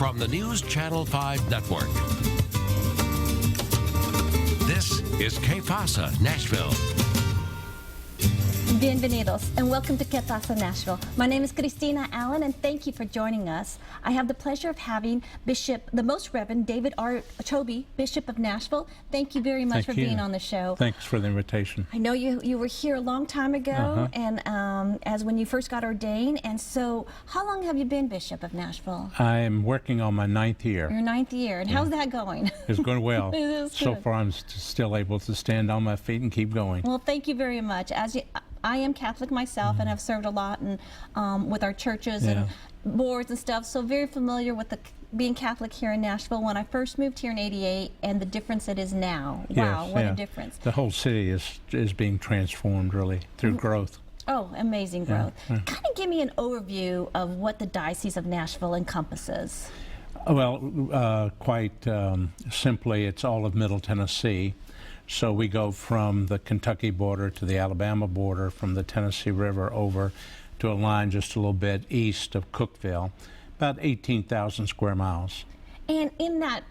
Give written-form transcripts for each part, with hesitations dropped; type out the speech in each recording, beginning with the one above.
from the News Channel 5 Network. This is QUE PASA Nashville. Bienvenidos and welcome to QUE PASA Nashville. My name is Cristina Allen and thank you for joining us. I have the pleasure of having the Most Reverend David Choby, Bishop of Nashville. Thank you very much for being on the show. Thanks for the invitation. I know you were here a long time ago and as when you first got ordained, and so how long have you been Bishop of Nashville? I'm working on my 9th year. Your 9th year, and how's that going? It's going well. It is so good. far I'm still able to stand on my feet and keep going. Well, thank you very much. I am Catholic myself and have served a lot with our churches and boards and stuff, so very familiar with being Catholic here in Nashville. When I first moved here in '88 and the difference it is now. Wow, what a difference. The whole city is being transformed really through growth. Oh, amazing growth. Kind of give me an overview of what the Diocese of Nashville encompasses. Well, quite simply, it's all of Middle Tennessee. So we go from the Kentucky border to the Alabama border, from the Tennessee River over to a line just a little bit east of Cookeville, about 18,000 square miles. And in that,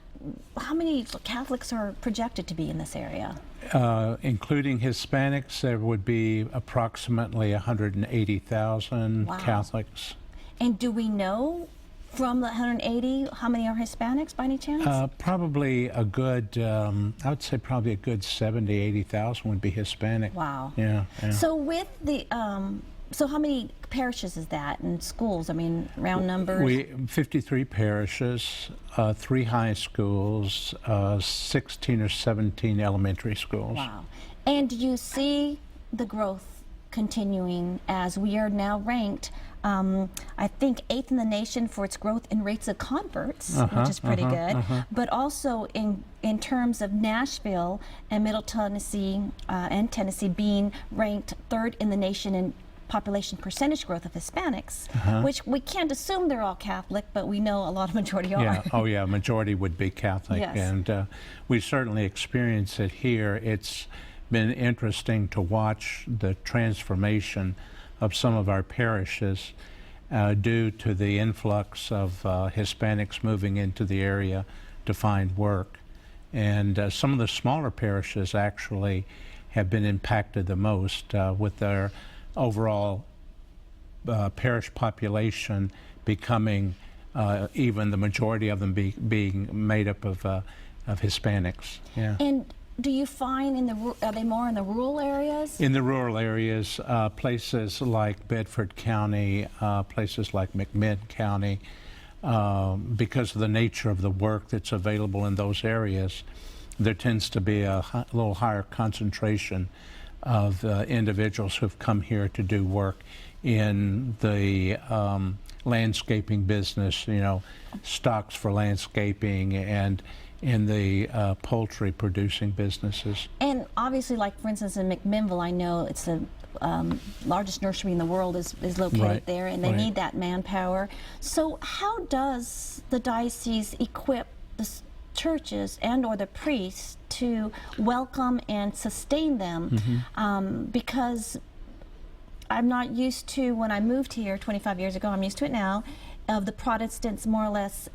how many Catholics are projected to be in this area? Including Hispanics, there would be approximately 180,000 Catholics. And do we know from the 180, how many are Hispanics by any chance? Probably a good, I would say probably a good 70, 80,000 would be Hispanic. Wow. Yeah. So with the, so how many parishes is that and schools? I mean, round numbers? 53 parishes, 3 high schools, 16 or 17 elementary schools. Wow. And do you see the growth continuing as we are now ranked I think 8th in the nation for its growth in rates of converts, which is pretty good, but also in terms of Nashville and Middle Tennessee and Tennessee being ranked 3rd in the nation in population percentage growth of Hispanics, which we can't assume they're all Catholic, but we know a lot of majority are. Yeah, oh yeah, majority would be Catholic, and we certainly experience it here. It's been interesting to watch the transformation of some of our parishes due to the influx of Hispanics moving into the area to find work. And some of the smaller parishes actually have been impacted the most with their overall parish population becoming even the majority of them being made up of Hispanics. Yeah. And do you find are they more in the rural areas? In the rural areas, places like Bedford County, places like McMinn County, because of the nature of the work that's available in those areas, there tends to be a little higher concentration of individuals who've come here to do work in the landscaping business, you know, stocks for landscaping, and in the poultry producing businesses. And obviously, like for instance in McMinnville, I know it's the largest nursery in the world is located there, and they need that manpower. So how does the diocese equip the churches and or the priests to welcome and sustain them? Because I'm not used to, when I moved here 25 years ago, I'm used to it now, of the Protestants more or less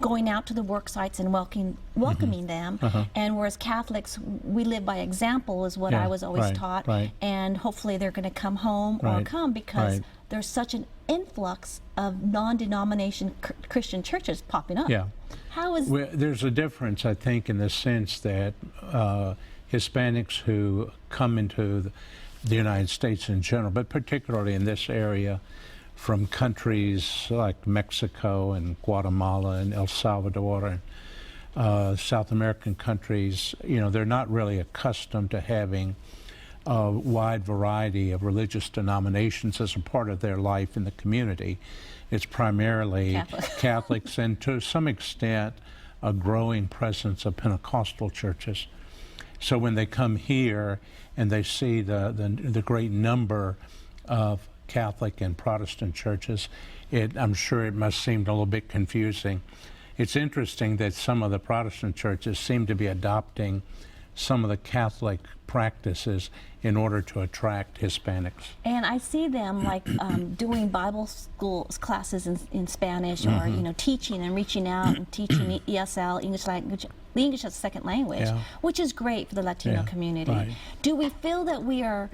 going out to the work sites and welcoming them, and whereas Catholics, we live by example is what I was always taught, and hopefully they're going to come home or come because there's such an influx of non-denomination Christian churches popping up. Yeah. How is... Well, there's a difference, I think, in the sense that Hispanics who come into the United States in general, but particularly in this area, from countries like Mexico and Guatemala and El Salvador and South American countries, you know, they're not really accustomed to having a wide variety of religious denominations as a part of their life in the community. It's primarily Catholics and to some extent a growing presence of Pentecostal churches. So when they come here and they see the great number of Catholic and Protestant churches, I'm sure it must seem a little bit confusing. It's interesting that some of the Protestant churches seem to be adopting some of the Catholic practices in order to attract Hispanics. And I see them like doing Bible school classes in Spanish, or teaching and reaching out and teaching ESL, English language, the English as a second language, which is great for the Latino community. Right. Do we feel that we are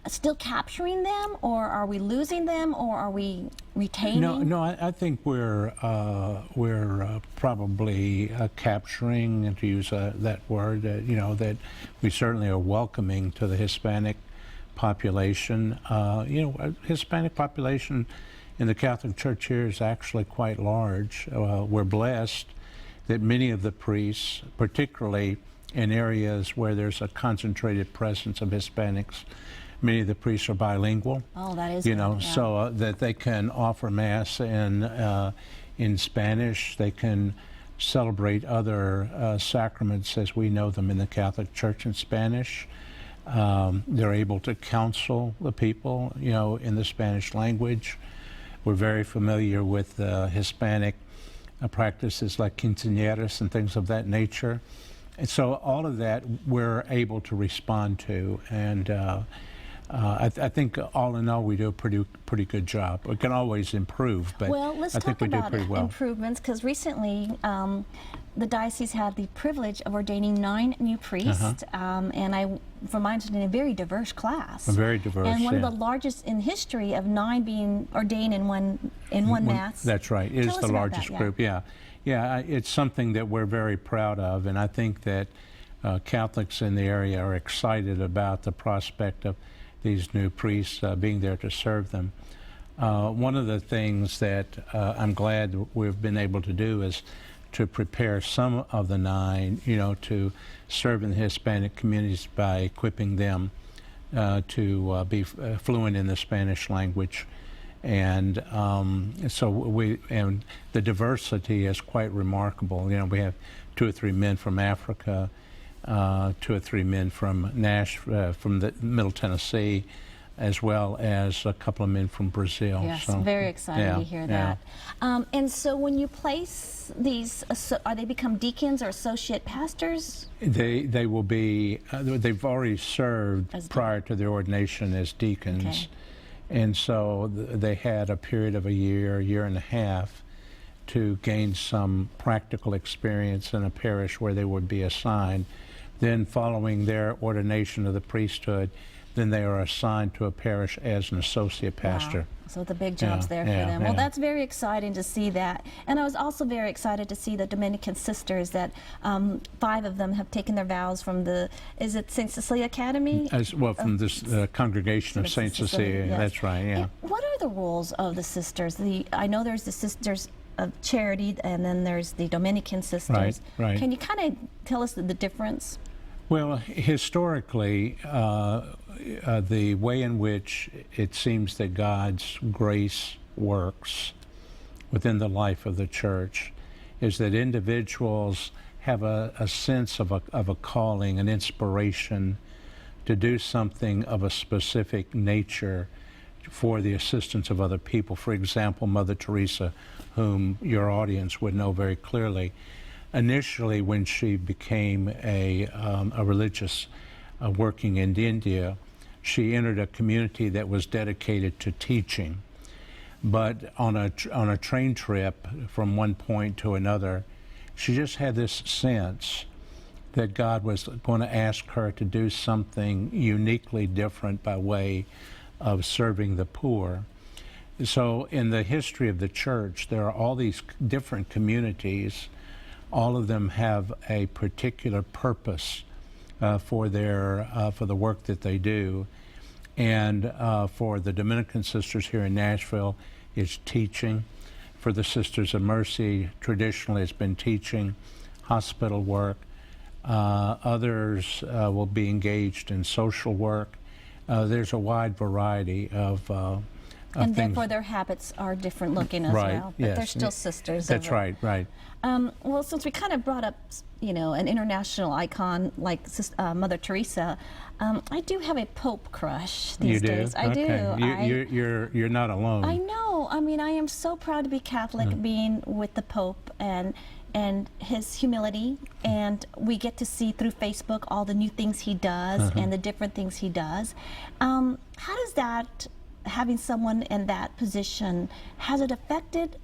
still capturing them, or are we losing them, or are we retaining? No, I think we're probably capturing, and to use that word, that we certainly are welcoming to the Hispanic population. Hispanic population in the Catholic Church here is actually quite large. We're blessed that many of the priests, particularly in areas where there's a concentrated presence of Hispanics, many of the priests are bilingual. Oh, that is good, so that they can offer Mass in Spanish. They can celebrate other sacraments as we know them in the Catholic Church in Spanish. They're able to counsel the people, in the Spanish language. We're very familiar with Hispanic practices like quinceañeras and things of that nature. And so all of that we're able to respond to, and I think all in all we do a pretty good job. We can always improve, but let's I think we do pretty well. Improvements, because recently the diocese had the privilege of ordaining 9 new priests, and from my understanding, a very diverse class. Very diverse, and one of the largest in history of 9 being ordained in one Mass. That's right. It is the largest group. Yeah, it's something that we're very proud of, and I think that Catholics in the area are excited about the prospect of these new priests being there to serve them. One of the things that I'm glad we've been able to do is to prepare some of the 9, to serve in the Hispanic communities by equipping them to be fluent in the Spanish language. And and the diversity is quite remarkable. We have 2 or 3 men from Africa, 2 or 3 men from from the Middle Tennessee, as well as a couple of men from Brazil. Yes, very excited to hear that. And so when you place these, are they become deacons or associate pastors? They will be, they've already served prior to their ordination as deacons. Okay. And so they had a period of a year and a half to gain some practical experience in a parish where they would be assigned. Then following their ordination of the priesthood, then they are assigned to a parish as an associate pastor. Wow. So the big job's there for them. Well, that's very exciting to see that. And I was also very excited to see the Dominican sisters, that 5 of them have taken their vows from is it St. Cecilia Academy? From this congregation of St. Cecilia, yes. That's right, yeah. And what are the roles of the sisters? I know there's the Sisters of Charity, and then there's the Dominican sisters. Right. Can you kind of tell us the difference? Well, historically, the way in which it seems that God's grace works within the life of the church is that individuals have a sense of a calling, an inspiration to do something of a specific nature for the assistance of other people. For example, Mother Teresa, whom your audience would know very clearly, initially when she became a religious working in India, she entered a community that was dedicated to teaching. But on a train trip from one point to another, she just had this sense that God was going to ask her to do something uniquely different by way of serving the poor. So in the history of the church, there are all these different communities. All of them have a particular purpose for the work that they do. And for the Dominican sisters here in Nashville, it's teaching. For the Sisters of Mercy, traditionally it's been teaching, hospital work. Others will be engaged in social work. There's a wide variety of And things. therefore their habits are different looking as Right, well. But yes. they're still sisters. That's of it. right, right. Well, since we kind of brought up, an international icon like Mother Teresa, I do have a Pope crush these You do? days. I Okay. do. You're not alone. I know. I mean, I am so proud to be Catholic, being with the Pope and his humility, and we get to see through Facebook all the new things he does and the different things he does. How does that, having someone in that position, has it affected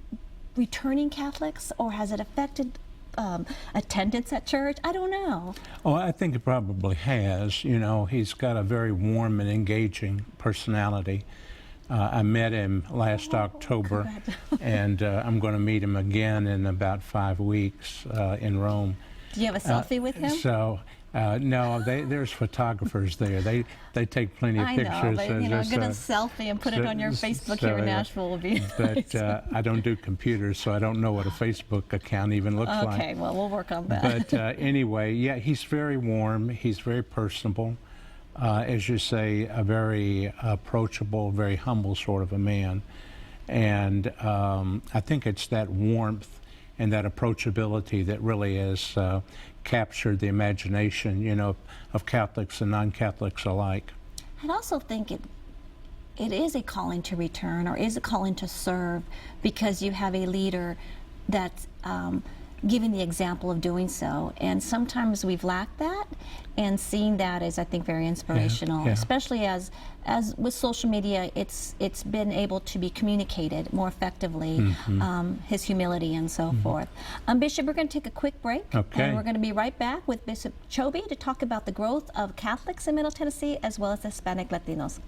returning Catholics, or has it affected attendance at church? I don't know. Oh, I think it probably has. You know, he's got a very warm and engaging personality. I met him last October, and I'm going to meet him again in about 5 weeks in Rome. Do you have a selfie with him? So, no, there's photographers there. They take plenty of I pictures. know, but get a selfie and put it on your Facebook here in Nashville would be But nice. I don't do computers, so I don't know what a Facebook account even looks like. Okay, well, we'll work on that. But anyway, yeah, he's very warm. He's very personable. As you say, a very approachable, very humble sort of a man. And I think it's that warmth and that approachability that really has captured the imagination, of Catholics and non-Catholics alike. I also think it is a calling to return, or is a calling to serve, because you have a leader that's giving the example of doing so. And sometimes we've lacked that, and seeing that is, I think, very inspirational, Yeah. especially as with social media, it's been able to be communicated more effectively, his humility and so forth. Bishop, we're going to take a quick break, Okay. and we're going to be right back with Bishop Choby to talk about the growth of Catholics in Middle Tennessee as well as Hispanic Latinos.